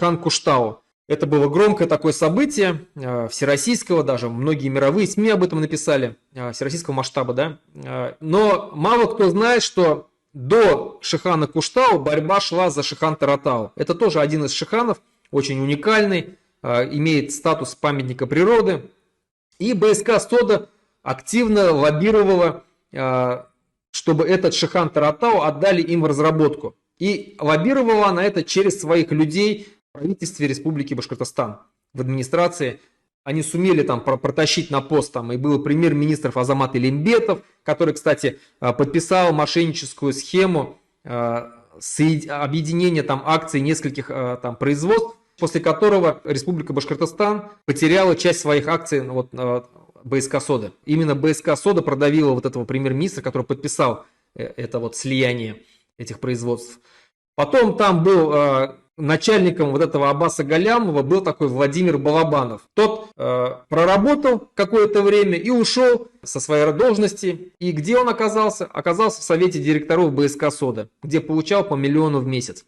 Хан Куштау. Это было громкое такое событие, всероссийского, даже многие мировые СМИ об этом написали, всероссийского масштаба, да. Но мало кто знает, что до Шихана Куштау борьба шла за Шихан Таратау. Это тоже один из шиханов, очень уникальный, имеет статус памятника природы. И БСК Сода активно лоббировала, чтобы этот Шихан Таратау отдали им в разработку. И лоббировала она это через своих людей в правительстве Республики Башкортостан, в администрации. Они сумели там протащить на пост, там и был премьер-министр Азамат Илимбетов, который, кстати, подписал мошенническую схему объединения там акций нескольких там производств, после которого Республика Башкортостан потеряла часть своих акций БСК Сода. Именно БСК Сода продавила вот этого премьер-министра, который подписал это вот слияние этих производств. Потом там был начальником вот этого Аббаса Галямова был такой Владимир Балабанов. Тот проработал какое-то время и ушел со своей должности. И где он оказался? Оказался в совете директоров БСК Сода, где получал по 1 миллиону в месяц.